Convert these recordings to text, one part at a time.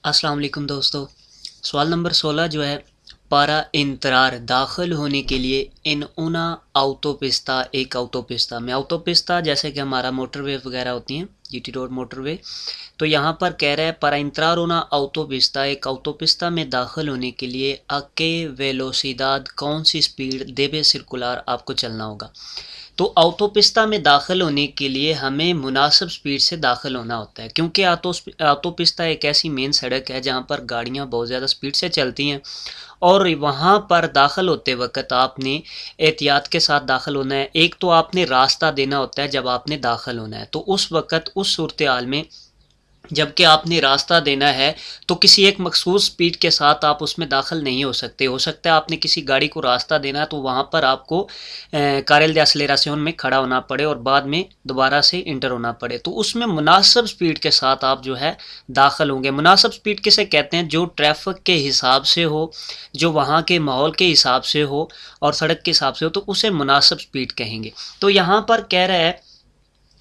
अस्सलाम वालेकुम दोस्तों। सवाल नंबर 16 जो है, para entrar दाखिल होने के लिए इन una autopista एक autopista में, autopista जैसे कि हमारा मोटरवे वगैरह होती हैं, जीटी रोड मोटरवे। तो यहाँ पर कह रहा है para entrar una autopista एक autopista में दाखिल होने के लिए a qué velocidad कौन सी स्पीड debe circular आपको चलना होगा। तो ऑटोपिस्ता में दाखिल होने के लिए हमें मुनासिब स्पीड से दाखिल होना होता है, क्योंकि ऑटोपिस्ता एक ऐसी मेन सड़क है जहाँ पर गाड़ियाँ बहुत ज़्यादा स्पीड से चलती हैं और वहाँ पर दाखिल होते वक्त आपने एहतियात के साथ दाखिल होना है। एक तो आपने रास्ता देना होता है जब आपने दाखिल होना है, तो उस वक्त उस सूरत हाल में जबकि आपने रास्ता देना है तो किसी एक मखसूस स्पीड के साथ आप उसमें दाखिल नहीं हो सकते। हो सकता है आपने किसी गाड़ी को रास्ता देना है तो वहाँ पर आपको कारल de aceleración में खड़ा होना पड़े और बाद में दोबारा से इंटर होना पड़े, तो उसमें मुनासिब स्पीड के साथ आप जो है दाखिल होंगे। मुनासिब स्पीड किसे कहते हैं? जो ट्रैफिक के हिसाब से हो, जो वहाँ के माहौल के हिसाब से हो और सड़क के हिसाब से हो, तो उसे मुनासिब स्पीड कहेंगे। तो यहाँ पर कह रहा है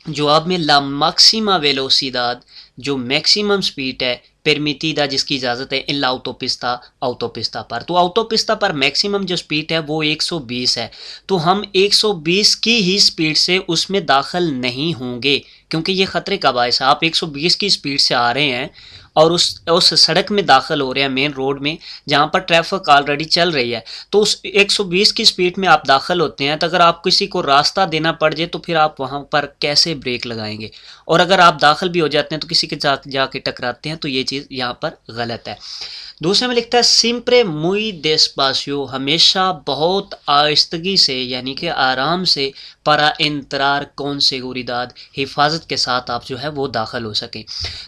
जवाब में ला मैक्सिमा वेलोसिदाद, जो मैक्सिमम स्पीड है परमिटिदा जिसकी इजाज़त है इन ला ऑटोपिस्ता पर। तो ऑटोपिस्ता पर मैक्सिमम जो स्पीड है वो 120 है, तो हम 120 की ही स्पीड से उसमें दाखिल नहीं होंगे, क्योंकि ये ख़तरे का बायस है। आप 120 की स्पीड से आ रहे हैं और उस सड़क में दाखिल हो रहे हैं, मेन रोड में जहाँ पर ट्रैफिक ऑलरेडी चल रही है, तो उस 120 की स्पीड में आप दाखिल होते हैं। तो अगर आप किसी को रास्ता देना पड़ जाए तो फिर आप वहाँ पर कैसे ब्रेक लगाएंगे, और अगर आप दाखिल भी हो जाते हैं तो किसी के जाके टकराते हैं, तो ये चीज़ यहाँ पर गलत है। दूसरे में लिखता है सिम्प्रे मुई despacio, हमेशा बहुत आहिस्तगी से यानी कि आराम से, para entrar con seguridad, हिफाजत के साथ आप जो है वो दाखिल हो सकें।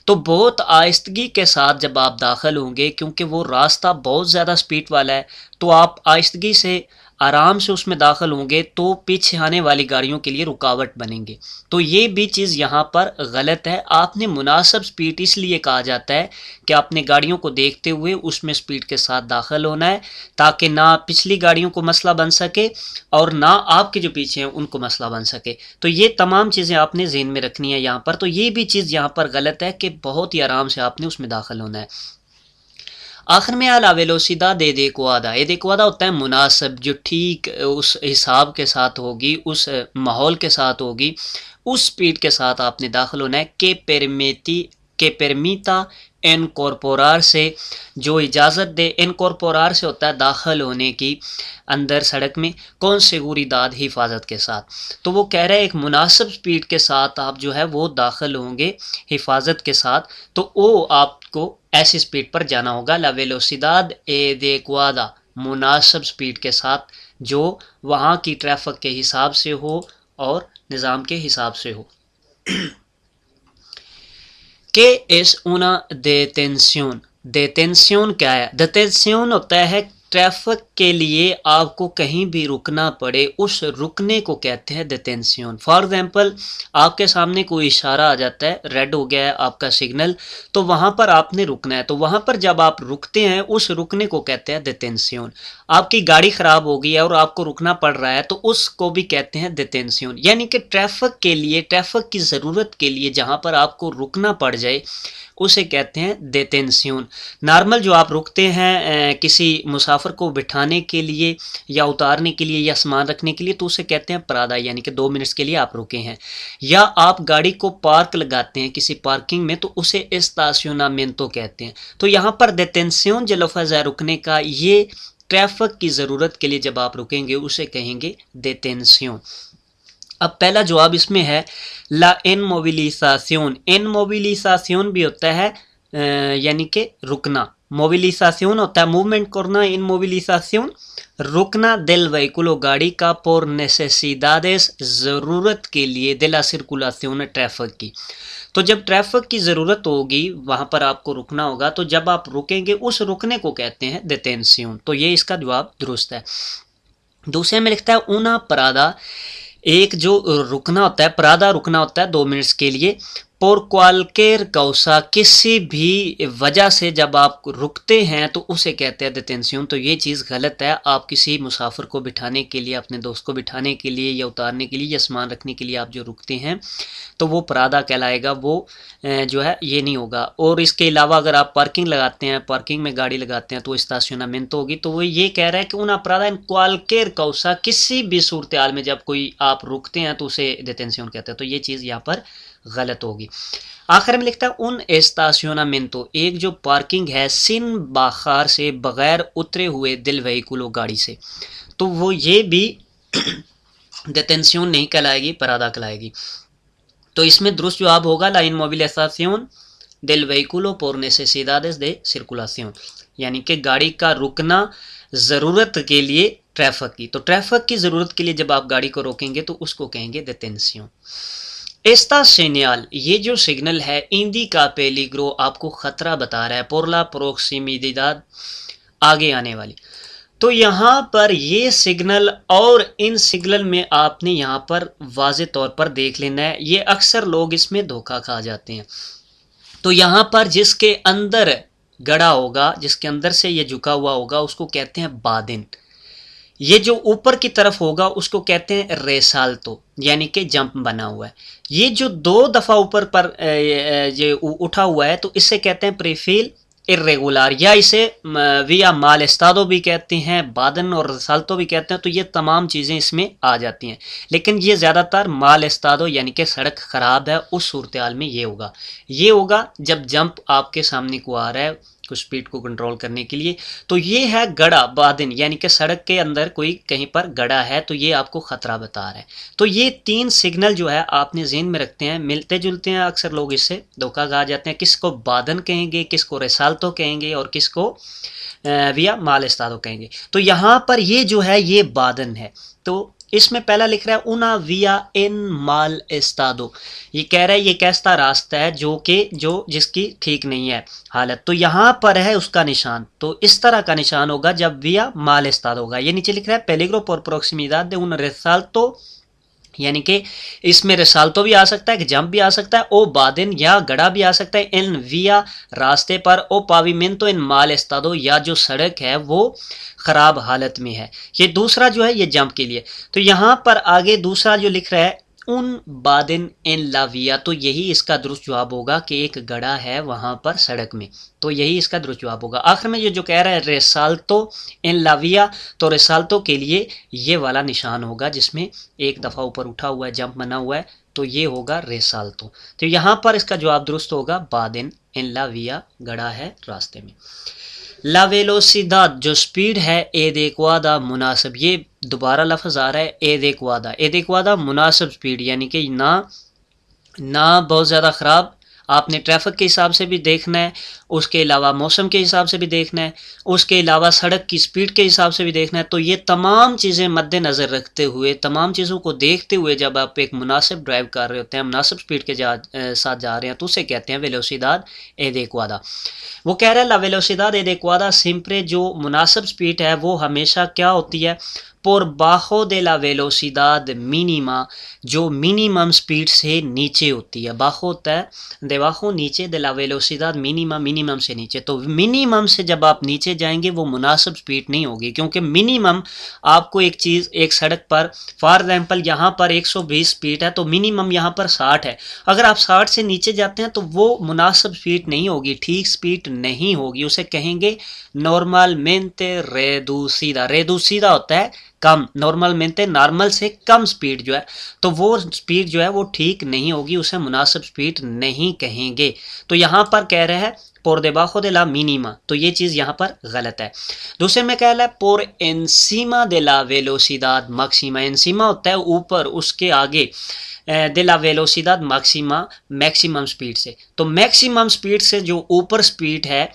तो बहुत आहिस्तगी के साथ जब आप दाखिल होंगे, क्योंकि वो रास्ता बहुत ज़्यादा स्पीड वाला है, तो आप आहिस्तगी से आराम से उसमें दाखिल होंगे तो पीछे आने वाली गाड़ियों के लिए रुकावट बनेंगे। तो ये भी चीज़ यहाँ पर गलत है। आपने मुनासिब स्पीड इसलिए कहा जाता है कि आपने गाड़ियों को देखते हुए उसमें स्पीड के साथ दाखिल होना है, ताकि ना पिछली गाड़ियों को मसला बन सके और ना आपके जो पीछे हैं उनको मसला बन सके। तो ये तमाम चीज़ें आपने ज़हन में रखनी है यहाँ पर। तो ये भी चीज़ यहाँ पर गलत है कि बहुत ही आराम से आपने उसमें दाखिल होना है। आखिर में अला वेलोसिदाद एडेक्वादा, एडेक्वादा होता है मुनासिब, जो ठीक उस हिसाब के साथ होगी, उस माहौल के साथ होगी, उस स्पीड के साथ आपने दाखिल होना है। के परमिता इनकॉर्पोरार से, जो इजाज़त दे, इनकॉर्पोरार से होता है दाखिल होने की अंदर सड़क में, कौन seguridad हिफाजत के साथ। तो वो कह रहे हैं एक मुनासिब स्पीड के साथ आप जो है वो दाखिल होंगे हिफाजत के साथ, तो वो आपको ऐसी स्पीड पर जाना होगा। ला वेलोसिदाद एडेक्वादा, मुनासिब स्पीड के साथ जो वहाँ की ट्रैफिक के हिसाब से हो और निज़ाम के हिसाब से हो। के एस una detención, detención क्या है? detención होता है ट्रैफिक के लिए आपको कहीं भी रुकना पड़े, उस रुकने को कहते हैं detención। फॉर एग्जांपल आपके सामने कोई इशारा आ जाता है, रेड हो गया है आपका सिग्नल, तो वहाँ पर आपने रुकना है, तो वहाँ पर जब आप रुकते हैं उस रुकने को कहते हैं detención। आपकी गाड़ी ख़राब हो गई है और आपको रुकना पड़ रहा है तो उसको भी कहते हैं detención। यानी कि ट्रैफिक के लिए, ट्रैफिक की ज़रूरत के लिए जहाँ पर आपको रुकना पड़ जाए उसे कहते हैं detención। नॉर्मल जो आप रुकते हैं किसी मुसाफिर को बिठाने के लिए या उतारने के लिए या सामान रखने के लिए, तो उसे कहते हैं parada, यानी कि 2 मिनट्स के लिए आप रुके हैं। या आप गाड़ी को पार्क लगाते हैं किसी पार्किंग में, तो उसे estacionamiento कहते हैं। तो यहाँ पर detención जो लफ्ज़ है रुकने का, ये ट्रैफिक की ज़रूरत के लिए जब आप रुकेंगे उसे कहेंगे detención। अब पहला जवाब इसमें है ला इनमोबिलिzación। इनमोबिलिzación भी होता है यानी कि रुकना, मोबिलिzación होता है मूवमेंट करना, इनमोबिलिzación रुकना del vehículo गाड़ी का, por necesidades ज़रूरत के लिए, de la circulación ट्रैफिक की। तो जब ट्रैफिक की ज़रूरत होगी वहाँ पर आपको रुकना होगा, तो जब आप रुकेंगे उस रुकने को कहते हैं detención। तो ये इसका जवाब दुरुस्त है। दूसरे में लिखता है una parada, एक जो रुकना होता है, परादा रुकना होता है 2 मिनट्स के लिए, por cualquier causa, किसी भी वजह से जब आप रुकते हैं तो उसे कहते हैं detención। तो ये चीज़ गलत है। आप किसी मुसाफिर को बिठाने के लिए, अपने दोस्त को बिठाने के लिए या उतारने के लिए या सामान रखने के लिए आप जो रुकते हैं तो वो parada कहलाएगा, वो जो है ये नहीं होगा। और इसके अलावा अगर आप पार्किंग लगाते हैं, पार्किंग में गाड़ी लगाते हैं तो estacionamiento होगी। तो वो ये कह रहा है कि una parada en cualquier causa, किसी भी सूरत हाल में जब कोई आप रुकते हैं तो उसे detención कहते हैं। तो ये चीज़ यहाँ पर गलत होगी। आखिर में लिखता है उन एस्तासियोनामेंटो, एक जो पार्किंग है सिन बाखार से, बगैर उतरे हुए दिल वहीकुलो, गाड़ी से, तो वो ये भी detención नहीं कहलाएगी, परादा कहलाएगी। तो इसमें दुरुस्त जवाब होगा la inmovilización del vehículo por necesidades de circulación, यानी कि गाड़ी का रुकना ज़रूरत के लिए ट्रैफिक की। तो ट्रैफिक की ज़रूरत के लिए जब आप गाड़ी को रोकेंगे तो उसको कहेंगे detención। एस्ता सेनियल, ये जो सिग्नल है इंडिका पेलिग्रो, आपको खतरा बता रहा है, पोरला प्रोक्सिमिडिदाद, आगे आने वाली। तो यहाँ पर ये सिग्नल और इन सिग्नल में आपने यहाँ पर वाज़े तौर पर देख लेना है, ये अक्सर लोग इसमें धोखा खा जाते हैं। तो यहाँ पर जिसके अंदर गड़ा होगा, जिसके अंदर से ये झुका हुआ होगा, उसको कहते हैं बादिन। ये जो ऊपर की तरफ होगा उसको कहते हैं रेसाल्तो, यानी कि जंप बना हुआ है। ये जो 2 दफ़ा ऊपर पर ये उठा हुआ है तो इसे कहते हैं प्रीफिल इर्रेगुलर, या इसे विया माल एस्तादो भी कहते हैं, बादन और रेसाल्तो भी कहते हैं। तो ये तमाम चीज़ें इसमें आ जाती हैं, लेकिन ये ज़्यादातर माल एस्तादो यानी कि सड़क ख़राब है उस सूरत हाल में ये होगा जब जंप आपके सामने को आ रहा है कुछ स्पीड को कंट्रोल करने के लिए। तो ये है गड़ा बादिन, यानी कि सड़क के अंदर कोई कहीं पर गड़ा है तो ये आपको खतरा बता रहा है। तो ये 3 सिग्नल जो है आपने ज़हन में रखते हैं, मिलते जुलते हैं, अक्सर लोग इससे धोखा खा जाते हैं। किसको बादन कहेंगे, किसको रेसाल्तो कहेंगे और किसको विया माल एस्तादो कहेंगे। तो यहाँ पर ये जो है ये बादन है। तो इसमें पहला लिख रहा है उना विया इन माल एस्तादो, ये कह रहा है ये कैसा रास्ता है जो जिसकी ठीक नहीं है हालत। तो यहाँ पर है उसका निशान, तो इस तरह का निशान होगा जब विया माल एस्तादो होगा। ये नीचे लिख रहा है पेलिग्रो por proximidad de un resalto, यानी कि इसमें रेसाल्तो भी आ सकता है, कि जंप भी आ सकता है, ओ बादिन या गड़ा भी आ सकता है, इन विया रास्ते पर, ओ पाविमेंतो इन माल एस्तादो, या जो सड़क है वो ख़राब हालत में है। ये दूसरा जो है ये जंप के लिए। तो यहाँ पर आगे दूसरा जो लिख रहा है उन बादिन इन लाविया, तो यही इसका दुरुस्त जवाब होगा कि एक गड़ा है वहाँ पर सड़क में, तो यही इसका दुरुस्त जवाब होगा। आखिर में ये जो कह रहा है रेसाल्तो इन लाविया, तो रेसाल्तो के लिए ये वाला निशान होगा जिसमें एक दफ़ा ऊपर उठा हुआ है, जंप बना हुआ है, तो ये होगा रेसाल्तो। तो यहाँ पर इसका जवाब दुरुस्त होगा बादिन इन लाविया, गड़ा है रास्ते में। ला वेलोसिदाद, जो स्पीड है, एदेक्वादा मुनासिब, ये दोबारा लफ्ज़ आ रहा है एदेक्वादा मुनासिब स्पीड, यानी कि ना बहुत ज़्यादा ख़राब, आपने ट्रैफिक के हिसाब से भी देखना है, उसके अलावा मौसम के हिसाब से भी देखना है, उसके अलावा सड़क की स्पीड के हिसाब से भी देखना है। तो ये तमाम चीज़ें मद्देनज़र रखते हुए, तमाम चीज़ों को देखते हुए जब आप एक मुनासिब ड्राइव कर रहे होते हैं, मुनासिब स्पीड के साथ जा रहे हैं, तो उसे कहते हैं वेलोसिदाद एदेक्वादा। वो कह रहा है ला वेलोसिदाद एदेक्वादा सिम्प्रे, जो मुनासिब स्पीड है वो हमेशा क्या होती है, por bajo de la velocidad mínima, जो मिनिमम स्पीड से नीचे होती है। बाहो होता है देबाहो, नीचे, de la velocidad mínima, minimum से नीचे। तो मिनिमम से जब आप नीचे जाएंगे वो मुनासिब स्पीड नहीं होगी, क्योंकि मिनिमम आपको एक चीज़ एक सड़क पर, फॉर एग्जाम्पल यहाँ पर 120 स्पीड है तो मिनिमम यहाँ पर 60 है। अगर आप 60 से नीचे जाते हैं तो वो मुनासिब स्पीड नहीं होगी, ठीक स्पीड नहीं होगी, उसे कहेंगे नॉर्मलमेंटे रेडूसिदा। रेडूसिदा होता है कम, नॉर्मलमेंटे नॉर्मल से कम स्पीड जो है, तो वो स्पीड जो है वो ठीक नहीं होगी, उसे मुनासिब स्पीड नहीं कहेंगे। तो यहाँ पर कह रहे हैं por debajo de la mínima, तो ये चीज़ यहाँ पर गलत है। दूसरे में कह रहा है por encima de la velocidad máxima, encima होता है ऊपर, उसके आगे, de la velocidad máxima, maximum speed से। तो मैक्सिमम स्पीड से जो ऊपर स्पीड है,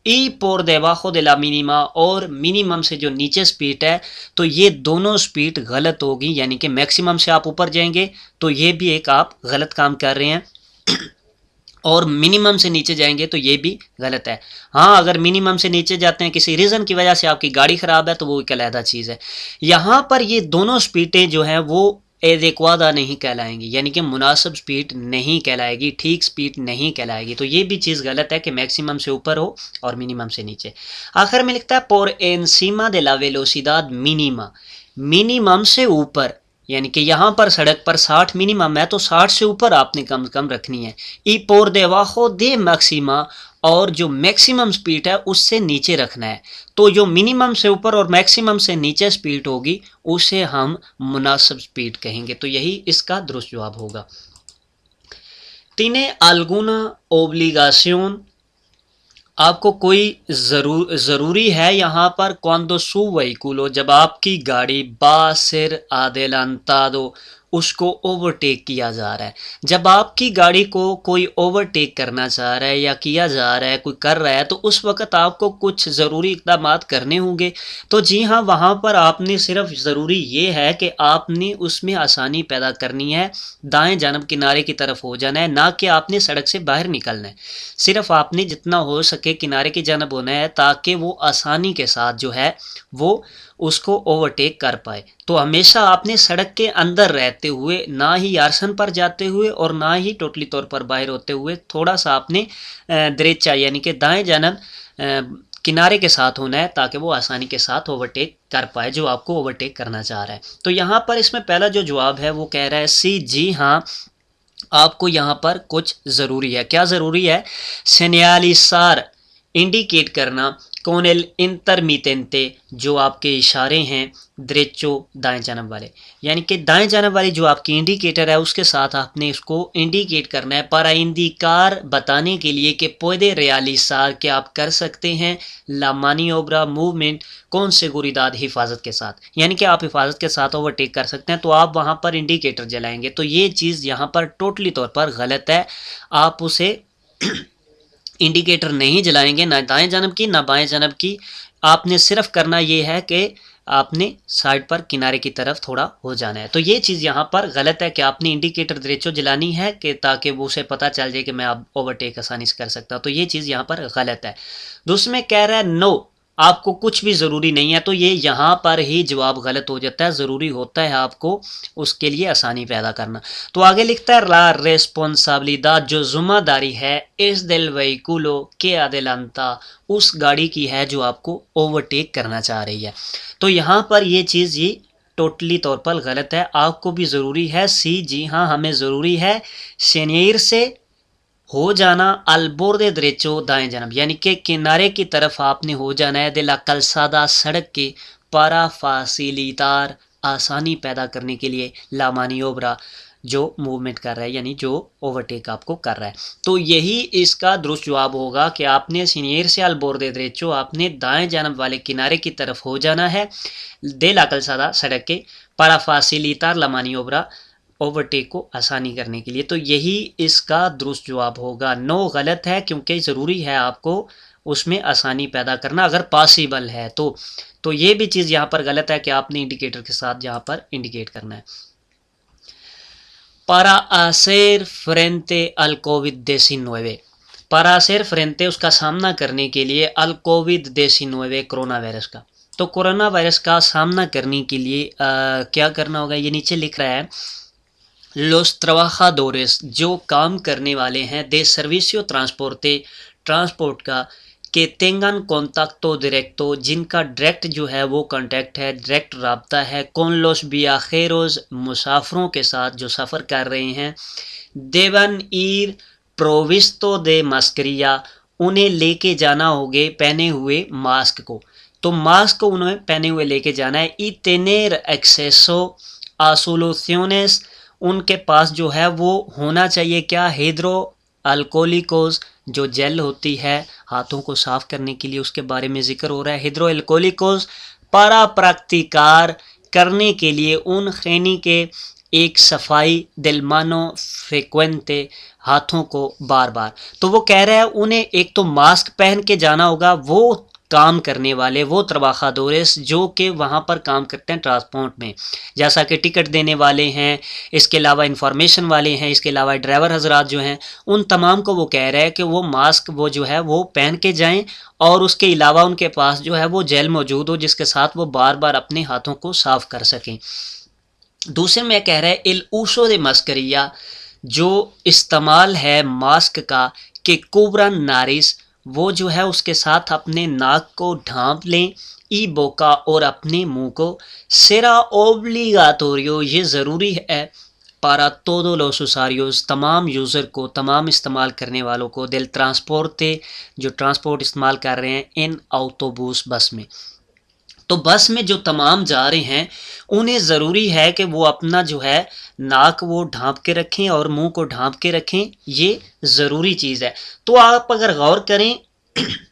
ई por debajo de la mínima, और मिनिमम से जो नीचे स्पीड है, तो ये दोनों स्पीड गलत होगी, यानी कि मैक्सिमम से आप ऊपर जाएंगे तो ये भी एक आप गलत काम कर रहे हैं, और मिनिमम से नीचे जाएंगे तो ये भी गलत है। हाँ, अगर मिनिमम से नीचे जाते हैं किसी रीज़न की वजह से, आपकी गाड़ी ख़राब है, तो वो एक अलहदा चीज़ है। यहाँ पर ये दोनों स्पीडें जो हैं वो एदेक्वादा नहीं कहलाएंगी, यानी कि मुनासिब स्पीड नहीं कहलाएगी, ठीक स्पीड नहीं कहलाएगी। तो ये भी चीज़ गलत है कि मैक्सिमम से ऊपर हो और मिनिमम से नीचे। आखिर में लिखता है por encima de la velocidad mínima, minimum से ऊपर, यानी कि यहाँ पर सड़क पर 60 मिनिमम है तो 60 से ऊपर आपने कम से कम रखनी है। ई por debajo de máxima, और जो मैक्सिमम स्पीड है उससे नीचे रखना है। तो जो मिनिमम से ऊपर और मैक्सिमम से नीचे स्पीड होगी उसे हम मुनासिब स्पीड कहेंगे। तो यही इसका दुरुस्त जवाब होगा। तिने alguna obligación, आपको कोई ज़रूरी है यहाँ पर cuando su vehículo, जब आपकी गाड़ी va a ser adelantado, उसको ओवरटेक किया जा रहा है। जब आपकी गाड़ी को कोई ओवरटेक करना चाह रहा है या किया जा रहा है, कोई कर रहा है, तो उस वक़्त आपको कुछ ज़रूरी इक़दामात करने होंगे। तो जी हाँ, वहाँ पर आपने सिर्फ ज़रूरी ये है कि आपने उसमें आसानी पैदा करनी है, दाएं जानब किनारे की तरफ हो जाना है, ना कि आपने सड़क से बाहर निकलना है। सिर्फ आपने जितना हो सके किनारे की जानब होना है ताकि वो आसानी के साथ जो है वो उसको ओवरटेक कर पाए। तो हमेशा आपने सड़क के अंदर रहते हुए, ना ही यारसन पर जाते हुए और ना ही टोटली तौर पर बाहर होते हुए, थोड़ा सा आपने दरेचा यानी कि दाएं जानब किनारे के साथ होना है ताकि वो आसानी के साथ ओवरटेक कर पाए जो आपको ओवरटेक करना चाह रहा है। तो यहाँ पर इसमें पहला जो जवाब है वो कह रहा है सी, जी हाँ, आपको यहाँ पर कुछ ज़रूरी है। क्या ज़रूरी है? सेनियालिसार, इंडिकेट करना, कौन एल इंटरमिटेंटे, जो आपके इशारे हैं, द्रेचो, दाएं जानब वाले, यानी कि दाएं जानब वाली जो आपकी इंडिकेटर है उसके साथ आपने इसको इंडिकेट करना है para indicar, बताने के लिए कि puede realizar, कि आप कर सकते हैं, la maniobra, मूवमेंट, कौन seguridad, हिफाजत के साथ, यानी कि आप हिफाजत के साथ ओवरटेक कर सकते हैं। तो आप वहाँ पर इंडिकेटर जलाएंगे। तो ये चीज़ यहाँ पर टोटली तौर पर गलत है। आप उसे इंडिकेटर नहीं जलाएंगे, ना दाएं जानब की ना बाएं जानब की। आपने सिर्फ करना ये है कि आपने साइड पर किनारे की तरफ थोड़ा हो जाना है। तो ये चीज़ यहाँ पर गलत है कि आपने इंडिकेटर दरेचो जलानी है कि ताकि वो उसे पता चल जाए कि मैं अब ओवरटेक आसानी से कर सकता हूँ। तो ये चीज़ यहाँ पर गलत है। दूसरे में कह रहा है नो, आपको कुछ भी ज़रूरी नहीं है। तो ये यहाँ पर ही जवाब गलत हो जाता है। ज़रूरी होता है आपको उसके लिए आसानी पैदा करना। तो आगे लिखता है ला रेस्पॉन्साबिलिदाद, जो ज़िम्मेदारी है, इस दिल वहीकुलो के अदेलंता, उस गाड़ी की है जो आपको ओवरटेक करना चाह रही है। तो यहाँ पर ये चीज़ ये टोटली तौर पर गलत है। आपको भी ज़रूरी है सी, जी हाँ, हमें ज़रूरी है शेनेर से हो जाना, अलबोर्दे दरेचो, दाएं जानब, यानी कि किनारे की तरफ आपने हो जाना है, दिला कलसादा, सड़क के, पारा फासिलितार, आसानी पैदा करने के लिए, लामानी ओबरा, जो मूवमेंट कर रहा है यानी जो ओवरटेक आपको कर रहा है। तो यही इसका दुरुस्त जवाब होगा कि आपने सीनियर से अलबोर्दे दरेचो, आपने दाएं जानब वाले किनारे की तरफ हो जाना है, दे लाकल सादा, सड़क के, पारा फासिलितार, लामानी ओबरा, ओवरटेक को आसानी करने के लिए। तो यही इसका दुरुस्त जवाब होगा। नो गलत है क्योंकि ज़रूरी है आपको उसमें आसानी पैदा करना अगर पॉसिबल है तो ये भी चीज़ यहाँ पर गलत है कि आपने इंडिकेटर के साथ यहाँ पर इंडिकेट करना है। para hacer frente al COVID-19, para hacer frente, उसका सामना करने के लिए, al COVID-19, कोरोना वायरस का। तो कोरोना वायरस का सामना करने के लिए क्या करना होगा, ये नीचे लिख रहा है Los trabajadores, जो काम करने वाले हैं, de servicio transporte, ट्रांसपोर्ट का, que tengan contacto directo, जिनका डायरेक्ट जो है वो कांटेक्ट है, डायरेक्ट राब्ता है, con los viajeros, मुसाफरों के साथ जो सफ़र कर रहे हैं, deben ir provisto de mascarilla, उन्हें लेके जाना होगे पहने हुए मास्क को। तो मास्क को उन्हें पहने हुए लेके जाना है। y tener acceso a soluciones, उनके पास जो है वो होना चाहिए क्या, हाइड्रो अल्कोलिकोस, जो जेल होती है हाथों को साफ करने के लिए, उसके बारे में जिक्र हो रहा है। हाइड्रो अल्कोलिकोस para practicar, करने के लिए, उन खैनी के एक सफाई, दिल मानो फ्रिक्वेंटे, हाथों को बार बार। तो वो कह रहा है उन्हें एक तो मास्क पहन के जाना होगा, वो काम करने वाले, वो ट्रबाखादोरेस जो कि वहाँ पर काम करते हैं ट्रांसपोर्ट में, जैसा कि टिकट देने वाले हैं, इसके अलावा इंफॉर्मेशन वाले हैं, इसके अलावा ड्राइवर हजरात जो हैं, उन तमाम को वो कह रहा है कि वो मास्क वो जो है वो पहन के जाएं और उसके अलावा उनके पास जो है वो जेल मौजूद हो जिसके साथ वो बार बार अपने हाथों को साफ कर सकें। दूसरे में कह रहा है इल ऊसो de mascarilla, जो इस्तेमाल है मास्क का, कि कुबरन नारिस, वो जो है उसके साथ अपने नाक को ढांप लें, ई बोका, और अपने मुंह को, सेरा ओब्लिगाटोरियो, ये ज़रूरी है, पारा तोदो los usuarios, तमाम यूज़र को, तमाम इस्तेमाल करने वालों को, del transporte, जो ट्रांसपोर्ट इस्तेमाल कर रहे हैं, इन autobús, बस में। तो बस में जो तमाम जा रहे हैं उन्हें ज़रूरी है कि वो अपना जो है नाक वो ढांप के रखें और मुंह को ढांप के रखें, ये ज़रूरी चीज़ है। तो आप अगर गौर करें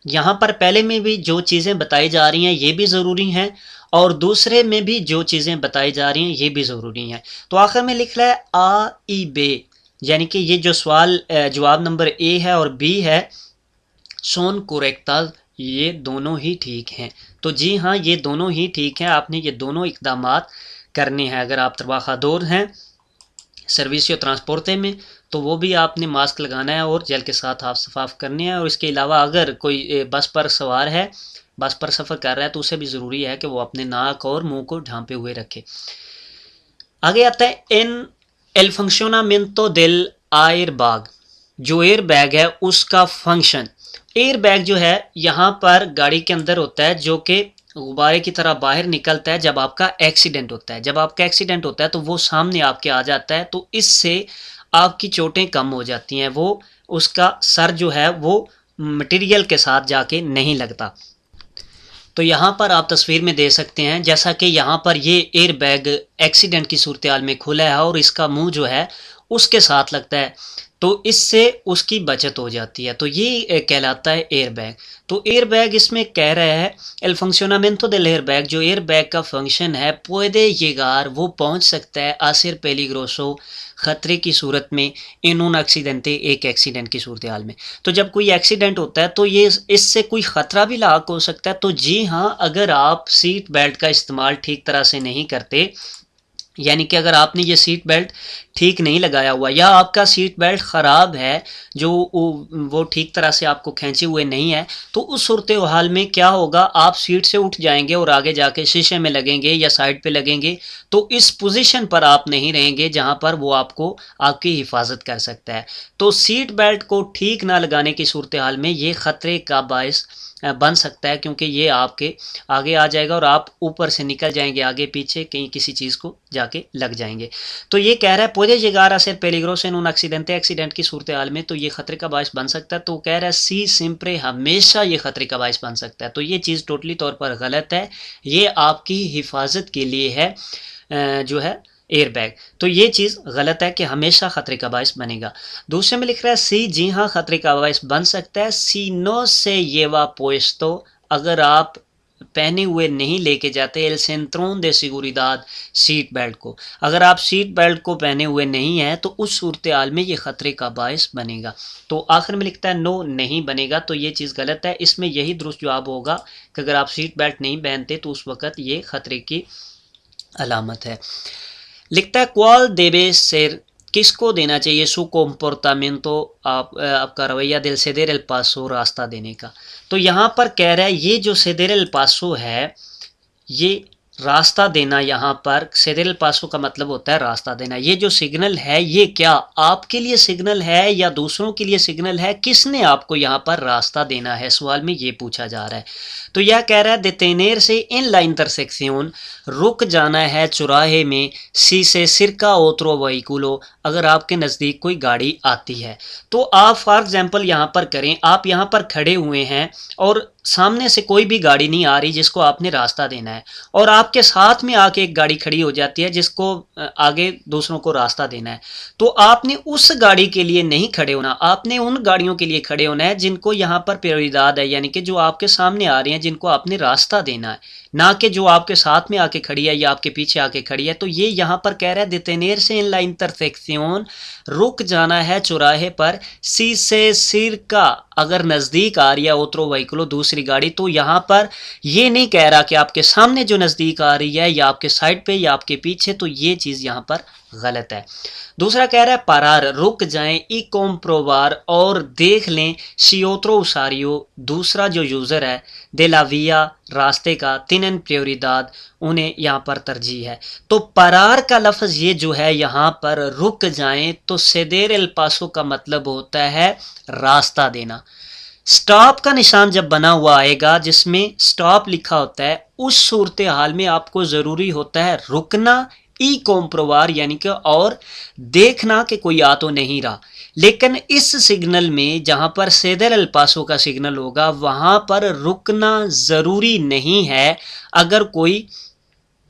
यहाँ पर पहले में भी जो चीज़ें बताई जा रही हैं ये भी ज़रूरी हैं, और दूसरे में भी जो चीज़ें बताई जा रही हैं ये भी ज़रूरी हैं। तो आखिर में लिख रहा है आ ई बे, यानी कि ये जो सवाल जवाब नंबर ए है और बी है, सोन कोरेक्टा, ये दोनों ही ठीक हैं। तो जी हाँ, ये दोनों ही ठीक हैं, आपने ये दोनों इकदामात करने हैं। अगर आप ट्रबाजादोर हैं सर्विसियो ट्रांसपोर्टे में, तो वो भी आपने मास्क लगाना है और जेल के साथ हाफ सफाफ करने हैं। और इसके अलावा अगर कोई बस पर सवार है, बस पर सफ़र कर रहा है, तो उसे भी ज़रूरी है कि वो अपने नाक और मुंह को ढांपे हुए रखे। आगे आता है इन एल फंक्शनमिento del airbag, जो एयर बैग है उसका फंक्शन। एयर बैग जो है यहाँ पर गाड़ी के अंदर होता है, जो कि गुब्बारे की तरह बाहर निकलता है जब आपका एक्सीडेंट होता है। जब आपका एक्सीडेंट होता है तो वो सामने आपके आ जाता है, तो इससे आपकी चोटें कम हो जाती हैं। वो उसका सर जो है वो मटेरियल के साथ जाके नहीं लगता। तो यहाँ पर आप तस्वीर में दे सकते हैं, जैसा कि यहाँ पर ये एयर बैग एक्सीडेंट की सूरत हाल में खुला है और इसका मुंह जो है उसके साथ लगता है, तो इससे उसकी बचत हो जाती है। तो ये कहलाता है एयर बैग। तो एयर बैग इसमें कह रहा है एल फंक्शनमिento del एयर बैग, जो एयर बैग का फंक्शन है, puede llegar, वो पहुंच सकता है, a ser peligroso, खतरे की सूरत में, इन un accidente, एक एक्सीडेंट की सूरत हाल में। तो जब कोई एक्सीडेंट होता है तो ये इससे कोई ख़तरा भी लाक हो सकता है। तो जी हाँ, अगर आप सीट बेल्ट का इस्तेमाल ठीक तरह से नहीं करते, यानी कि अगर आपने ये सीट बेल्ट ठीक नहीं लगाया हुआ, या आपका सीट बेल्ट ख़राब है, जो वो ठीक तरह से आपको खींचे हुए नहीं है, तो उस सूरत हाल में क्या होगा, आप सीट से उठ जाएंगे और आगे जाके शीशे में लगेंगे या साइड पे लगेंगे। तो इस पोजीशन पर आप नहीं रहेंगे जहां पर वो आपको आपकी हिफाजत कर सकता है। तो सीट बेल्ट को ठीक ना लगाने की सूरत हाल में ये ख़तरे का बायस बन सकता है, क्योंकि ये आपके आगे आ जाएगा और आप ऊपर से निकल जाएंगे आगे पीछे, कहीं किसी चीज़ को जाके लग जाएंगे। तो ये कह रहा है पुede llegar a ser peligroso en un accidente, accident की सूरत हाल में तो ये ख़तरे का बायस बन सकता है। तो कह रहा है सी सिंपरे, हमेशा ये ख़तरे का बायस बन सकता है। तो ये चीज़ टोटली तौर पर गलत है, ये आपकी हिफाजत के लिए है जो है एयर बैग। तो ये चीज़ गलत है कि हमेशा ख़तरे का बायस बनेगा। दूसरे में लिख रहा है सी, जी हाँ ख़तरे का बायस बन सकता है, सी नो से येवा पुएस्तो, अगर आप पहने हुए नहीं लेके जाते एल सेंट्रोन दे सिगुरिदाद, सीट बेल्ट को, अगर आप सीट बेल्ट को पहने हुए नहीं हैं तो उस सूरत हाल में ये ख़तरे का बायस बनेगा। तो आखिर में लिखता है नो, नहीं बनेगा। तो ये चीज़ गलत है, इसमें यही दुरुस्त जवाब होगा कि अगर आप सीट बेल्ट नहीं पहनते तो उस वक़्त ये ख़तरे की अलामत है। लिखता है क्वाल देबे सेर, किसको देना चाहिए सु कोम्पोर्टामेंटो, आपका रवैया दिल सेदेर एल पासो, रास्ता देने का। तो यहाँ पर कह रहा है ये जो सेदेर एल पासो है, ये रास्ता देना, यहाँ पर सेदेर एल पासो का मतलब होता है रास्ता देना। ये जो सिग्नल है ये क्या आपके लिए सिग्नल है या दूसरों के लिए सिग्नल है, किसने आपको यहाँ पर रास्ता देना है, सवाल में ये पूछा जा रहा है। तो यह कह रहा है देतेनेर से इन ला इंटरसेक्शन, रुक जाना है चौराहे में, सी से सिरका ओत्रो वहीकुलो, अगर आपके नज़दीक कोई गाड़ी आती है। तो आप फॉर एग्जांपल यहाँ पर करें, आप यहाँ पर खड़े हुए हैं और सामने से कोई भी गाड़ी नहीं आ रही जिसको आपने रास्ता देना है, और आपके साथ में आके एक गाड़ी खड़ी हो जाती है जिसको आगे दूसरों को रास्ता देना है। तो आपने उस गाड़ी के लिए नहीं खड़े होना, आपने उन गाड़ियों के लिए खड़े होना है जिनको यहाँ पर प्रायोरिटी है, यानी कि जो आपके सामने आ रही हैं, जिनको आपने रास्ता देना है, ना कि जो आपके साथ में आके खड़ी है या आपके पीछे आके खड़ी है। तो ये यहाँ पर कह रहा है देतेनेर से इन ला इंटरसेक्शन, रुक जाना है चौराहे पर, सी से सिर का, अगर नज़दीक आ रही है ओत्रो वहीकुलो, दूसरी दूसरी गाड़ी, तो यहाँ पर ये नहीं कह रहा कि आपके सामने जो नज़दीक आ रही है या आपके साइड पे या आपके पीछे, तो ये चीज़ यहाँ पर गलत है। दूसरा कह रहा है parar, रुक जाएं, ई comprobar, और देख लें, si otro usuario, दूसरा जो यूज़र है, de la vía, रास्ते का, tienen prioridad, उन्हें यहाँ पर तरजीह है। तो parar का लफ्ज़ ये जो है यहाँ पर रुक जाएं, तो ceder el paso का मतलब होता है रास्ता देना। स्टॉप का निशान जब बना हुआ आएगा जिसमें स्टॉप लिखा होता है, उस सूरत हाल में आपको ज़रूरी होता है रुकना, ई कॉम्प्रोवार यानी कि और देखना कि कोई आ तो नहीं रहा। लेकिन इस सिग्नल में जहां पर सेदर अल पासो का सिग्नल होगा वहां पर रुकना ज़रूरी नहीं है अगर कोई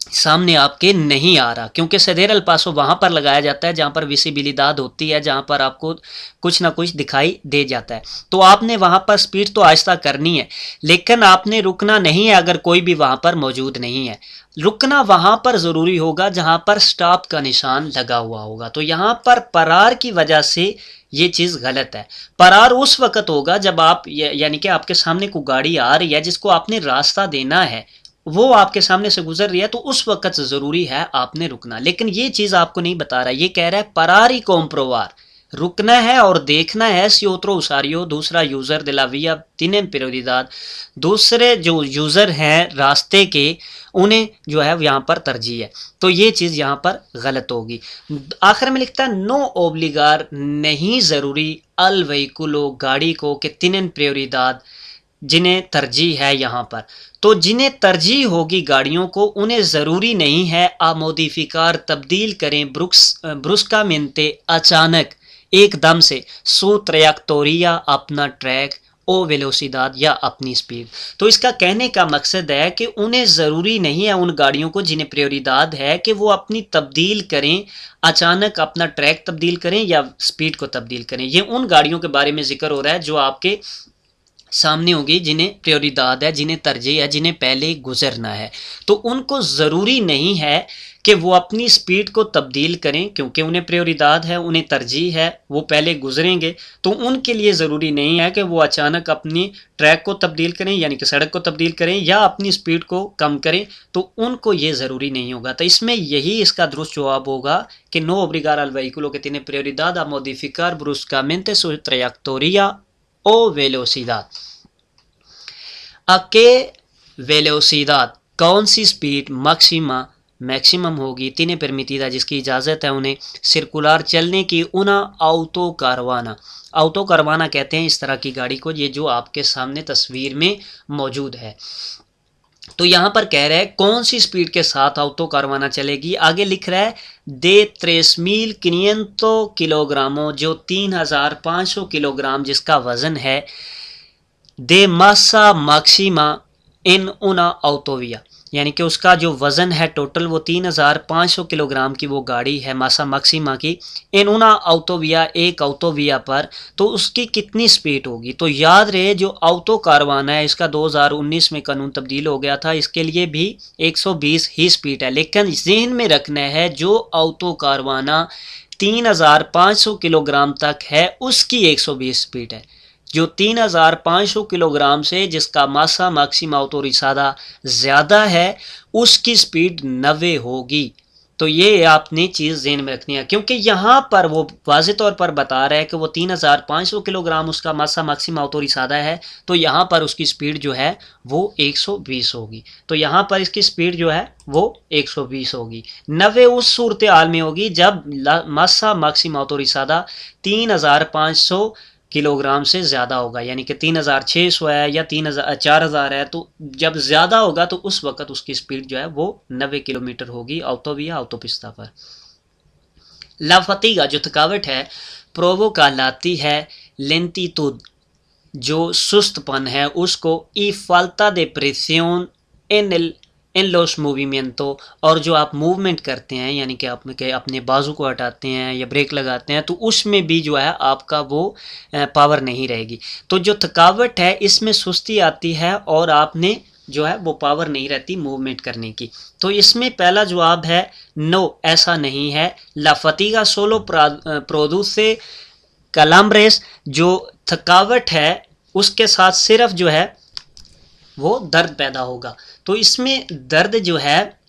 सामने आपके नहीं आ रहा, क्योंकि सदेर अल पासो वहां पर लगाया जाता है जहां पर विसिबिलिदाद होती है, जहां पर आपको कुछ ना कुछ दिखाई दे जाता है। तो आपने वहां पर स्पीड तो आहिस्ता करनी है, लेकिन आपने रुकना नहीं है अगर कोई भी वहां पर मौजूद नहीं है। रुकना वहां पर ज़रूरी होगा जहां पर स्टॉप का निशान लगा हुआ होगा। तो यहाँ पर परार की वजह से ये चीज़ गलत है। परार उस वक्त होगा जब आप यानी कि आपके सामने कोई गाड़ी आ रही है जिसको आपने रास्ता देना है, वो आपके सामने से गुजर रही है, तो उस वक्त ज़रूरी है आपने रुकना। लेकिन ये चीज़ आपको नहीं बता रहा, ये कह रहा है परारी कॉम्प्रोवार, रुकना है और देखना है, सी ओत्रो उसारियो, दूसरा यूज़र दिलाविया तिनें प्रियोरिदाद, दूसरे जो यूज़र हैं रास्ते के उन्हें जो है यहाँ पर तरजीह है। तो ये चीज़ यहाँ पर गलत होगी। आखिर में लिखता है नो ओब्लिगार, नहीं ज़रूरी, अल वहीकुलो, गाड़ी को, कि तिनें प्रियोरिदाद, जिन्हें तरजीह है यहाँ पर। तो जिन्हें तरजीह होगी गाड़ियों को, उन्हें ज़रूरी नहीं है आ मोडिफिकार, तब्दील करें, ब्रुस्कामेंटे, अचानक, एकदम से, सू ट्रैक्टोरिया, अपना ट्रैक, ओ वेलोसिदाद, या अपनी स्पीड। तो इसका कहने का मकसद है कि उन्हें ज़रूरी नहीं है, उन गाड़ियों को जिन्हें प्रियोरिदाद है, कि वो अपनी तब्दील करें, अचानक अपना ट्रैक तब्दील करें या स्पीड को तब्दील करें। ये उन गाड़ियों के बारे में जिक्र हो रहा है जो आपके सामने होगी, जिन्हें प्रियोरिदाद है, जिन्हें तरजीह है, जिन्हें पहले गुजरना है। तो उनको ज़रूरी नहीं है कि वो अपनी स्पीड को तब्दील करें, क्योंकि उन्हें प्रियोरिदाद है, उन्हें तरजीह है, वो पहले गुजरेंगे। तो उनके लिए ज़रूरी नहीं है कि वो अचानक अपनी ट्रैक को तब्दील करें, यानी कि सड़क को तब्दील करें, या अपनी स्पीड को कम करें, तो उनको ये ज़रूरी नहीं होगा। तो इसमें यही इसका दुरुस्त जवाब होगा कि no ओब्लिगार Al वहीकुलो que tiene prioridad a modificar bruscamente su trayectoria o velocidad। a qué velocidad, कौन सी स्पीड, मैक्सिमा, मैक्सिमम होगी, तिने परमिटिदा, जिसकी इजाज़त है उन्हें, सर्कुलर, चलने की, उना ऑटो कारवाना, ऑटो कारवाना कहते हैं इस तरह की गाड़ी को, ये जो आपके सामने तस्वीर में मौजूद है। तो यहाँ पर कह रहा है कौन सी स्पीड के साथ ऑटो कारवाना चलेगी। आगे लिख रहा है दे 3,500 किलोग्रामों, जो 3,500 किलोग्राम जिसका वज़न है, दे मासा मैक्सिमा इन उना ऑटोविया, यानी कि उसका जो वज़न है टोटल वो 3,500 किलोग्राम की वो गाड़ी है मासा मैक्सिमा की, इन उना ऑटोविया, एक ऑटोविया पर, तो उसकी कितनी स्पीड होगी। तो याद रहे जो ऑटो कारवाना है इसका 2019 में कानून तब्दील हो गया था, इसके लिए भी 120 ही स्पीड है। लेकिन जहन में रखना है जो ऑटो कारवाना 3,500 किलोग्राम तक है उसकी 120 स्पीड है। जो 3,500 किलोग्राम से जिसका मासा मैक्सिमा ऑटोरिसादा ज़्यादा है उसकी स्पीड 90 होगी। तो ये आपने चीज़ ज़हन में रखनी है, क्योंकि यहाँ पर वो वाज़ेह तौर पर बता रहा है कि वो 3,500 किलोग्राम उसका मासा मैक्सिमा ऑटोरिसादा है, तो यहाँ पर उसकी स्पीड जो है वो 120 होगी। तो यहाँ पर इसकी स्पीड जो है वो 120 होगी। 90 उस सूरत हाल में होगी जब मासा मैक्सिमा ऑटोरिसादा 3,500 किलोग्राम से ज़्यादा होगा, यानी कि 3,600 है या 4,000 है, तो जब ज़्यादा होगा तो उस वक्त उसकी स्पीड जो है वो 90 किलोमीटर होगी ऑटोविया, ऑटोपिस्ता पर। ला फतीगा, जो थकावट है, प्रोवो का लाती है, लेंटीट्यूड, जो सुस्तपन है उसको, ई फाल्ता दे प्रेसियोन इन लोस मूवमेंटो, और जो आप मूवमेंट करते हैं यानी कि आप अपने बाजू को हटाते हैं या ब्रेक लगाते हैं, तो उसमें भी जो है आपका वो पावर नहीं रहेगी। तो जो थकावट है इसमें सुस्ती आती है और आपने जो है वो पावर नहीं रहती मूवमेंट करने की। तो इसमें पहला जवाब है नो, ऐसा नहीं है। ला फतीगा सोलो प्रोडूसे कलाम्ब्रेस, जो थकावट है उसके साथ सिर्फ जो है वो दर्द पैदा होगा। तो इसमें दर्द जो है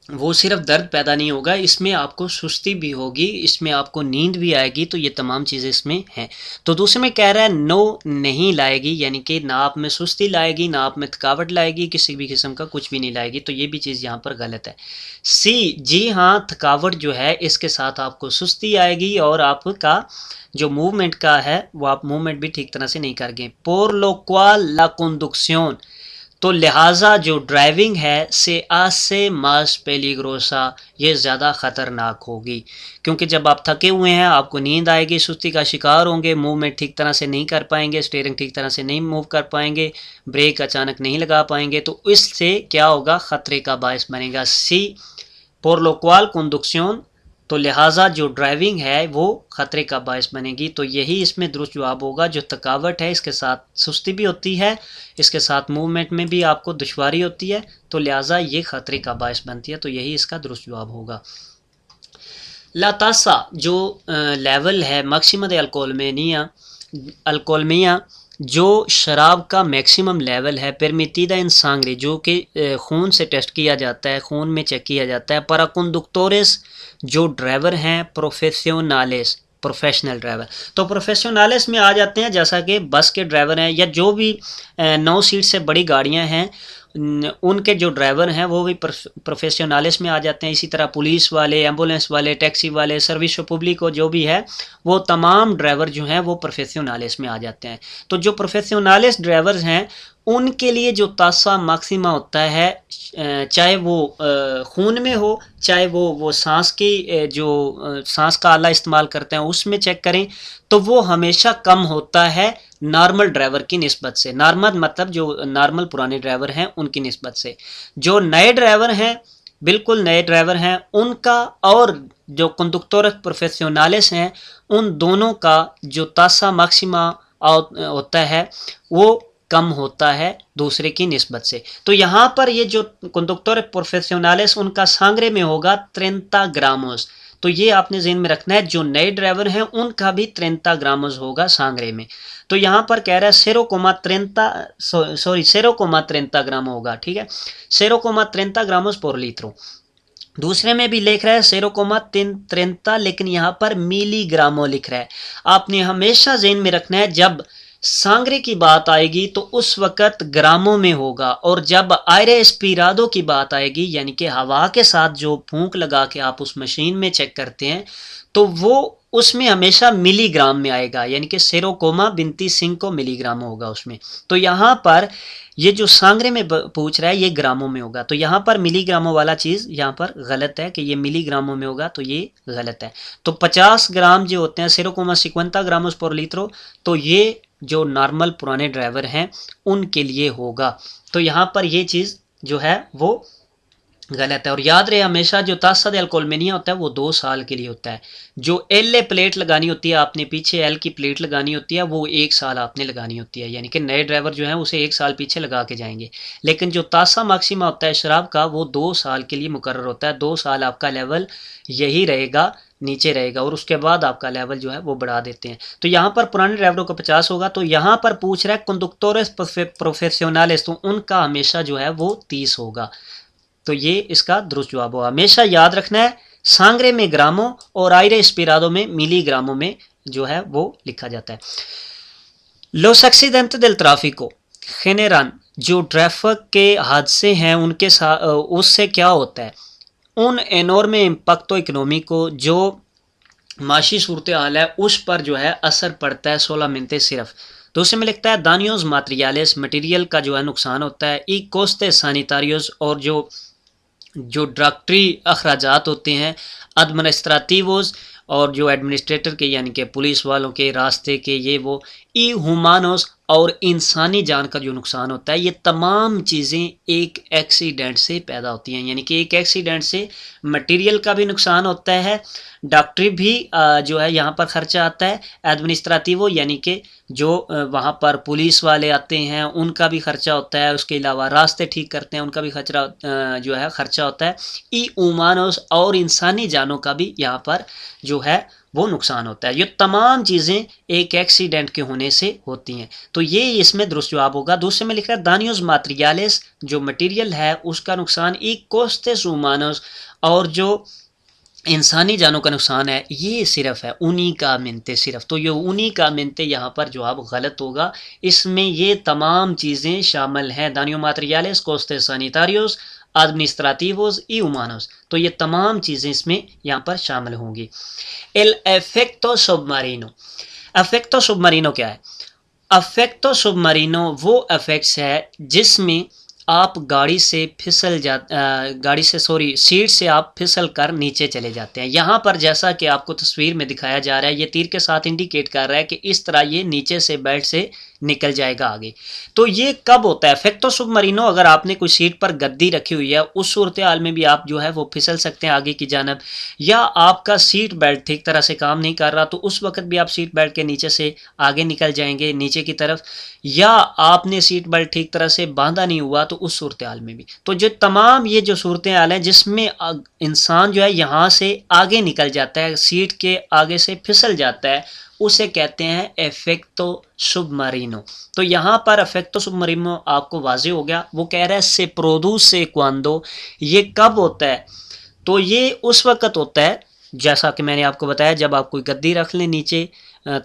वो सिर्फ दर्द पैदा नहीं होगा, इसमें आपको सुस्ती भी होगी, इसमें आपको नींद भी आएगी। तो ये तमाम चीज़ें इसमें हैं। तो दूसरे में कह रहा है नो नहीं लाएगी, यानी कि ना आप में सुस्ती लाएगी, ना आप में थकावट लाएगी, किसी भी किस्म का कुछ भी नहीं लाएगी। तो ये भी चीज़ यहाँ पर गलत है। सी, जी हाँ, थकावट जो है इसके साथ आपको सुस्ती आएगी और आपका जो मूवमेंट का है वो आप मूवमेंट भी ठीक तरह से नहीं करेंगे। पोर लो क्वाल ला कंडक्शन, तो लिहाजा जो ड्राइविंग है से आज से मास पेलिग्रोसा, ये ज़्यादा ख़तरनाक होगी। क्योंकि जब आप थके हुए हैं, आपको नींद आएगी, सुस्ती का शिकार होंगे, मूवमेंट ठीक तरह से नहीं कर पाएंगे, स्टीयरिंग ठीक तरह से नहीं मूव कर पाएंगे, ब्रेक अचानक नहीं लगा पाएंगे। तो इससे क्या होगा, ख़तरे का बायस बनेगा। सी, por lo cual conducción, तो लिहाजा जो ड्राइविंग है वो ख़तरे का बायस बनेगी। तो यही इसमें दुरुस्त जवाब होगा। जो थकावट है इसके साथ सुस्ती भी होती है, इसके साथ मूवमेंट में भी आपको दुश्वारी होती है, तो लिहाजा ये ख़तरे का बायस बनती है। तो यही इसका दुरुस्त जवाब होगा। लातासा जो लेवल है मैक्सिमम अल्कोहलमिया, अल्कोहलमिया जो शराब का मैक्सिमम लेवल है परमिटिदा इन सांगरे, जो कि खून से टेस्ट किया जाता है, खून में चेक किया जाता है। para conductores जो ड्राइवर हैं प्रोफेशनलेस, प्रोफेशनल ड्राइवर। तो प्रोफेशनलेस में आ जाते हैं, जैसा कि बस के ड्राइवर हैं या जो भी 9 सीट से बड़ी गाड़ियां हैं उनके जो ड्राइवर हैं वो भी प्रोफेशनलिस में आ जाते हैं। इसी तरह पुलिस वाले, एम्बुलेंस वाले, टैक्सी वाले, सर्विस पब्लिक को जो भी है, वो तमाम ड्राइवर जो हैं वो प्रोफेशनलिस में आ जाते हैं। तो जो प्रोफेशनलिस ड्राइवर्स हैं उनके लिए जो तासा मैक्सिमा होता है, चाहे वो खून में हो, चाहे वो सांस की जो सांस का आला इस्तेमाल करते हैं उसमें चेक करें, तो वो हमेशा कम होता है नॉर्मल ड्राइवर की निस्बत से। नॉर्मल मतलब जो नॉर्मल पुराने ड्राइवर हैं उनकी निस्बत से। जो नए ड्राइवर हैं, बिल्कुल नए ड्राइवर हैं, उनका और जो कंडक्टर प्रोफेशनलिस हैं, उन दोनों का जो तासा मैक्सिमा होता है वो कम होता है दूसरे की निस्बत से। तो यहाँ पर ये जो कंडक्टर प्रोफेशनलिस उनका सांगरे में होगा 30 ग्रामोस। तो ये आपने ज़हन में रखना है, जो नए ड्राइवर हैं उनका भी 30 ग्रामोस होगा सांगरे में। तो यहाँ पर कह रहा है 0,30 ग्राम होगा, ठीक है, 0,30 ग्रामोस पर लीटर। दूसरे में भी लिख रहा है 0,30, लेकिन यहाँ पर मिलीग्रामो लिख रहा है। आपने हमेशा ज़हन में रखना है, जब सांगरे की बात आएगी तो उस वक़्त ग्रामों में होगा, और जब आयरे एस्पिराडो की बात आएगी, यानी कि हवा के साथ जो फूंक लगा के आप उस मशीन में चेक करते हैं, तो वो उसमें हमेशा मिलीग्राम में आएगा, यानी कि 0,25 मिलीग्राम होगा उसमें। तो यहाँ पर ये जो सांगरे में पूछ रहा है ये ग्रामों में होगा, तो यहाँ पर मिलीग्रामों वाला चीज़ यहाँ पर गलत है कि ये मिलीग्रामों में होगा, तो ये गलत है। तो 50 ग्राम जो होते हैं 0,50 ग्रामोस पर लीटर, तो ये जो नॉर्मल पुराने ड्राइवर हैं उनके लिए होगा। तो यहाँ पर ये चीज़ जो है वो गलत है। और याद रहे हमेशा, जो तासा दे अल्कोहलमिया होता है वो 2 साल के लिए होता है। जो एल प्लेट लगानी होती है आपने, पीछे एल की प्लेट लगानी होती है, वो 1 साल आपने लगानी होती है, यानी कि नए ड्राइवर जो है उसे 1 साल पीछे लगा के जाएंगे। लेकिन जो तासा मैक्सिमा होता है शराब का, वो 2 साल के लिए मुकर्रर होता है। 2 साल आपका लेवल यही रहेगा, नीचे रहेगा, और उसके बाद आपका लेवल जो है वो बढ़ा देते हैं। तो यहाँ पर पुराने ड्राइवरों का 50 होगा। तो यहाँ पर पूछ रहा है कंडक्टोरेस प्रोफेशनलिस, तो उनका हमेशा जो है वो 30 होगा। तो ये इसका दुरुस्त जवाब होगा। हमेशा याद रखना है, सांगरे में ग्रामों और आयरे एस्पिराडो में मिलीग्रामों में जो है वो लिखा जाता है। Los accidentes del tráfico generan, जो ट्रैफिक के हादसे हैं उनके साथ उससे क्या होता है, उन एनॉर्मे इम्पैक्टो इकोनॉमिको, जो माशी सूरत हाल है उस पर जो है असर पड़ता है 16 मिनटे सिर्फ। तो उसमें लिखता है दानियोज मटेरियल्स, मटेरियल का जो है नुकसान होता है, ई कोस्ते सैनिटारियोज, और जो डॉक्टरी अखराजात होते हैं, एडमिनिस्ट्रेटिवोज, और जो एडमिनिस्ट्रेटर के यानी कि पुलिस वालों के, रास्ते के, ये वो, ई ह्यूमानोस, और इंसानी जान का जो नुकसान होता है, ये तमाम चीज़ें एक एक्सीडेंट से पैदा होती हैं। यानी कि एक एक्सीडेंट से मटेरियल का भी नुकसान होता है, डॉक्टरी भी जो है यहाँ पर ख़र्चा आता है, एडमिनिस्ट्रेटिवो यानी कि जो वहाँ पर पुलिस वाले आते हैं उनका भी ख़र्चा होता है, उसके अलावा रास्ते ठीक करते हैं उनका भी जो है ख़र्चा होता है। ई उमानोस, और इंसानी जानों का भी यहाँ पर जो है वो नुकसान होता है। ये तमाम चीज़ें एक एक्सीडेंट के होने से होती हैं। तो ये इसमें दुरुस्त जवाब होगा। दूसरे में लिख रहा है दानियोस माटेरियल्स, जो मटेरियल है उसका नुकसान ई कोस्टेस हुमानोस, और जो इंसानी जानों का नुकसान है ये सिर्फ है उन्हीं का मिनते सिर्फ। तो ये उन्हीं का मिनते यहाँ पर जवाब गलत होगा। इसमें ये तमाम चीज़ें शामिल हैं, दानियो माटेरियल्स, कोस्टेस सैनिटारियोस, administrativos y humanos। तो ये तमाम चीज़ें इसमें यहाँ पर शामिल होंगी। एल एफेक्टो सबमरीनो, अफेक्टो सबमरीनो क्या है? अफेक्टो सबमरीनो वो अफेक्ट्स है जिसमें आप गाड़ी से सीट से आप फिसल कर नीचे चले जाते हैं। यहाँ पर जैसा कि आपको तस्वीर में दिखाया जा रहा है, ये तीर के साथ इंडिकेट कर रहा है कि इस तरह ये नीचे से बेल्ट से निकल जाएगा आगे। तो ये कब होता है? इफेक्टो सबमरीनो, अगर आपने कोई सीट पर गद्दी रखी हुई है उस सूरत हाल में भी आप जो है वो फिसल सकते हैं आगे की जानब, या आपका सीट बेल्ट ठीक तरह से काम नहीं कर रहा तो उस वक्त भी आप सीट बेल्ट के नीचे से आगे निकल जाएंगे नीचे की तरफ, या आपने सीट बेल्ट ठीक तरह से बांधा नहीं हुआ तो उस सूरत हाल में भी। तो जो तमाम ये जो सूरत हाल है जिसमें इंसान जो है यहाँ से आगे निकल जाता है, सीट के आगे से फिसल जाता है, उसे कहते हैं एफेक्टो सबमरीनो। तो यहाँ पर एफेक्टो सबमरीनो आपको वाजे हो गया। वो कह रहा है से प्रोड्यूसे क्वांडो, ये कब होता है? तो ये उस वक्त होता है जैसा कि मैंने आपको बताया, जब आप कोई गद्दी रख लें नीचे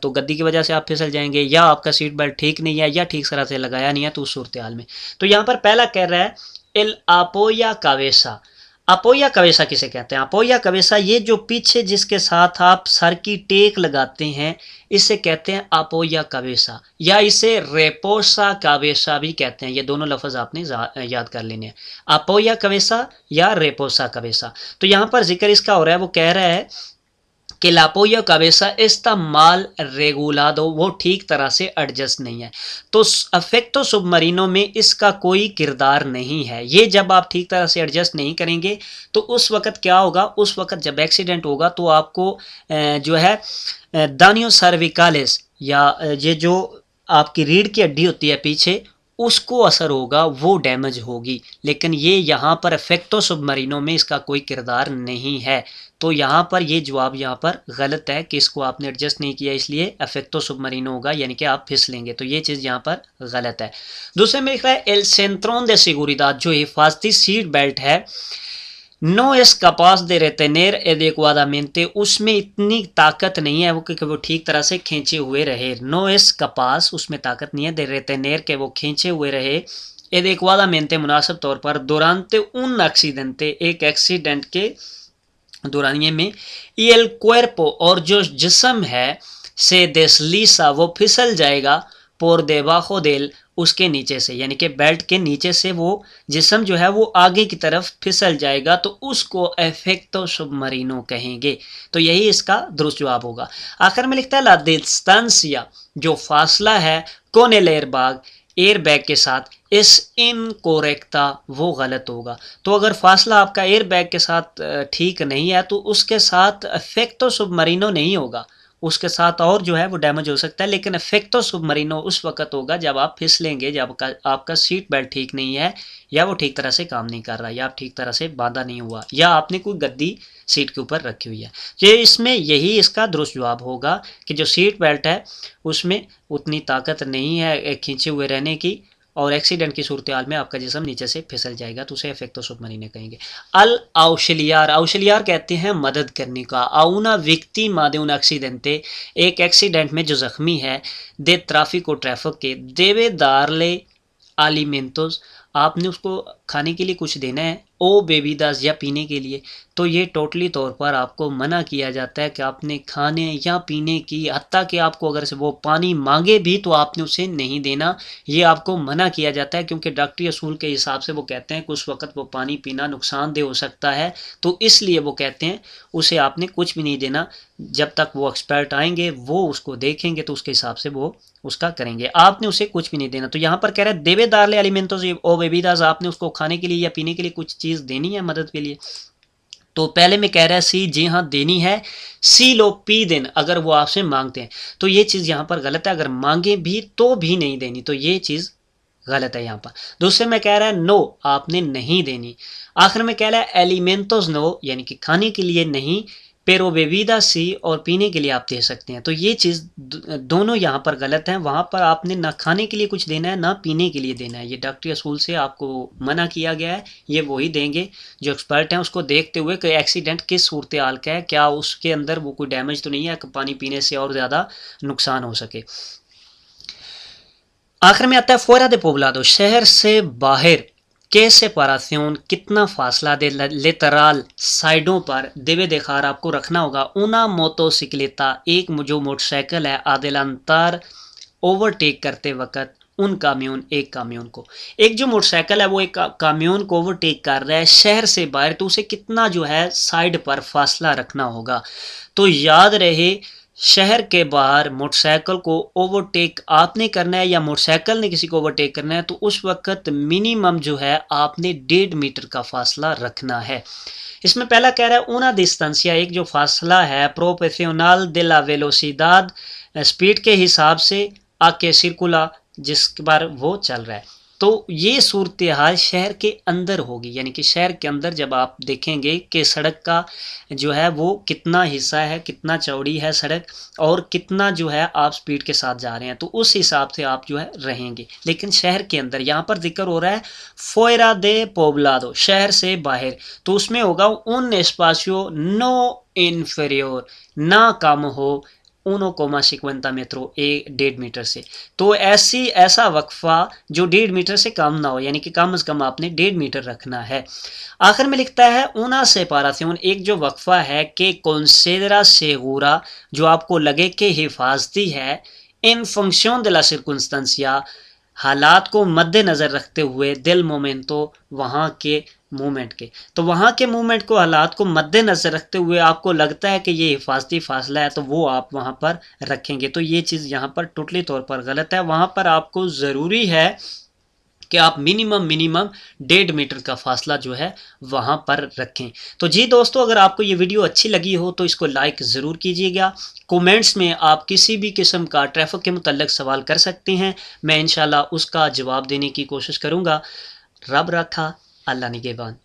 तो गद्दी की वजह से आप फिसल जाएंगे, या आपका सीट बेल्ट ठीक नहीं है या ठीक तरह से लगाया नहीं है तो उस सूरत हाल में। तो यहाँ पर पहला कह रहा है एल आपोया कावेसा। अपोया कवेसा किसे कहते हैं? अपोया कवेसा ये जो पीछे जिसके साथ आप सर की टेक लगाते हैं इसे कहते हैं अपोया कवेसा, या इसे रेपोसा कवेसा भी कहते हैं। ये दोनों लफ्ज़ आपने याद कर लेने हैं, अपोया कवेसा या रेपोसा कवेसा। तो यहाँ पर जिक्र इसका हो रहा है, वो कह रहा है कि लापोया कवेसा इस्ता माल रेगुलादो, वो ठीक तरह से एडजस्ट नहीं है। तो अफेक्टो सबमरीनो में इसका कोई किरदार नहीं है। ये जब आप ठीक तरह से एडजस्ट नहीं करेंगे तो उस वक्त क्या होगा? उस वक्त जब एक्सीडेंट होगा तो आपको जो है दानियो सर्विकालिस, या ये जो आपकी रीढ़ की हड्डी होती है पीछे, उसको असर होगा, वो डैमेज होगी। लेकिन ये यहाँ पर एफेक्टो सबमरीनो में इसका कोई किरदार नहीं है। तो यहाँ पर ये जवाब यहाँ पर गलत है कि इसको आपने एडजस्ट नहीं किया इसलिए एफेक्टो सबमरीनो होगा, यानी कि आप फिसलेंगे। तो ये चीज़ यहाँ पर गलत है। दूसरे में लिख रहा है एल सेंट्रोन दे सिगुरिदाद, जो हिफाजती सीट बेल्ट है, नो एस कपास दे retener adecuadamente, उसमें इतनी ताकत नहीं है वो कि वो ठीक तरह से खींचे हुए रहे। नो एस कपास, उसमें ताकत नहीं है, दे retener के वो खींचे हुए रहे, adecuadamente मुनासिब तौर पर, durante un accidente, एक एक्सीडेंट के दौरानिए में, y el cuerpo, और जो जिस्म है, से desliza, वो फिसल जाएगा, por debajo del, उसके नीचे से, यानी कि बेल्ट के नीचे से वो जिस्म जो है वो आगे की तरफ फिसल जाएगा, तो उसको एफेक्टो सबमरीनो कहेंगे। तो यही इसका दुरुस्त जवाब होगा। आखिर में लिखता है ला डिस्टेंसिया, जो फासला है कौन एयर बैग के साथ, इस इनकोरेक्टा, वो गलत होगा। तो अगर फासला आपका एयर बैग के साथ ठीक नहीं है तो उसके साथ एफेक्टो सबमरीनो नहीं होगा, उसके साथ और जो है वो डैमेज हो सकता है। लेकिन एफेक्टो सबमरीनो उस वक्त होगा जब आप फिसलेंगे, जब आपका सीट बेल्ट ठीक नहीं है, या वो ठीक तरह से काम नहीं कर रहा, या आप ठीक तरह से बांधा नहीं हुआ, या आपने कोई गद्दी सीट के ऊपर रखी हुई है। ये इसमें यही इसका दुरुस्त जवाब होगा कि जो सीट बेल्ट है उसमें उतनी ताकत नहीं है खींचे हुए रहने की, और एक्सीडेंट की सूरत हाल में आपका जिस्म नीचे से फिसल जाएगा, तो उसे एफेक्टो सबमरीनो कहेंगे। अल आउशलियार, आउशलियार कहते हैं मदद करने का। आउना विक्टिमा de un accidente, एक एक्सीडेंट में जो जख्मी है, दे ट्रैफिक के, देवे दारले आलिमेंटोस, आपने उसको खाने के लिए कुछ देना है, ओ बेबीदास, या पीने के लिए, तो ये टोटली तौर पर आपको मना किया जाता है कि आपने खाने या पीने की, हत्ता कि आपको अगर से वो पानी मांगे भी तो आपने उसे नहीं देना, ये आपको मना किया जाता है। क्योंकि डॉक्टरी असूल के हिसाब से वो कहते हैं कि उस वक्त वो पानी पीना नुकसानदेह हो सकता है, तो इसलिए वो कहते हैं उसे आपने कुछ भी नहीं देना। जब तक वो एक्सपर्ट आएंगे वो उसको देखेंगे तो उसके हिसाब से वो उसका करेंगे, आपने उसे कुछ भी नहीं देना। तो यहाँ पर कह रहा है देवेदार एलिमेंटोस ओ बेबीदास, आपने उसको खाने के लिए या पीने के लिए कुछ चीज़ देनी है मदद के लिए। तो पहले में कह रहा है सी, जी हाँ देनी है, सी लो पी दिन, अगर वो आपसे मांगते हैं तो ये चीज़ यहाँ पर गलत है, अगर मांगे भी तो भी नहीं देनी, तो ये चीज़ गलत है यहाँ पर। दूसरे में कह रहा है नो, आपने नहीं देनी। आखिर में कह रहा है एलिमेंटोस नो, यानी कि खाने के लिए नहीं, पेरोवेविदा सी और पीने के लिए आप दे सकते हैं। तो ये चीज़ दोनों यहाँ पर गलत हैं। वहाँ पर आपने ना खाने के लिए कुछ देना है ना पीने के लिए देना है। ये डॉक्टरी असूल से आपको मना किया गया है। ये वही देंगे जो एक्सपर्ट हैं, उसको देखते हुए कि एक्सीडेंट किस सूरत हाल का है, क्या उसके अंदर वो कोई डैमेज तो नहीं है कि पानी पीने से और ज़्यादा नुकसान हो सके। आखिर में आता है fuera de poblado, शहर से बाहर के सेपरासियोन, कितना फासला दे लेतराल साइडों पर देवे देखार आपको रखना होगा। उना मोटोसिक्लेता, एक जो मोटरसाइकिल है, आदिलांतार ओवरटेक करते वक्त उन काम्यून, एक काम्यून को, एक जो मोटरसाइकिल है वो एक काम्यून को ओवरटेक कर रहा है शहर से बाहर, तो उसे कितना जो है साइड पर फासला रखना होगा। तो याद रहे, शहर के बाहर मोटरसाइकिल को ओवरटेक आपने करना है या मोटरसाइकिल ने किसी को ओवरटेक करना है, तो उस वक्त मिनिमम जो है आपने 1.5 मीटर का फासला रखना है। इसमें पहला कह रहा है una distancia, एक जो फासला है professional de la velocidad, speed के हिसाब से आके सिर्कुला जिस पर वो चल रहा है। तो ये सूरत हाल शहर के अंदर होगी, यानी कि शहर के अंदर जब आप देखेंगे कि सड़क का जो है वो कितना हिस्सा है, कितना चौड़ी है सड़क और कितना जो है आप स्पीड के साथ जा रहे हैं, तो उस हिसाब से आप जो है रहेंगे। लेकिन शहर के अंदर यहाँ पर जिक्र हो रहा है fuera de poblado, शहर से बाहर, तो उसमें होगा un espacio no inferior, ना कम हो 1,50 metro, 1.5 मीटर से। तो ऐसा वक्फा जो 1.5 मीटर से कम ना हो, यानी कि कम से कम आपने 1.5 मीटर रखना है। आखिर में लिखता है una separación, एक जो वक्फा है कि considera segura, जो आपको लगे कि हिफाजती है, in función de la circunstancia, हालात को मद्देनज़र रखते हुए, दिल मोमेंटो, वहाँ के मूवमेंट के, तो वहाँ के मूवमेंट को, हालात को मद्देनज़र रखते हुए आपको लगता है कि ये हिफाजती फासला है, तो वो आप वहाँ पर रखेंगे। तो ये चीज़ यहाँ पर टोटली तौर पर गलत है। वहाँ पर आपको ज़रूरी है कि आप मिनिमम 1.5 मीटर का फासला जो है वहाँ पर रखें। तो जी दोस्तों, अगर आपको ये वीडियो अच्छी लगी हो तो इसको लाइक ज़रूर कीजिएगा। कमेंट्स में आप किसी भी किस्म का ट्रैफिक के मुतल्लिक सवाल कर सकते हैं, मैं इंशाल्लाह उसका जवाब देने की कोशिश करूँगा। रब रखा, अल्लाह निगहबान।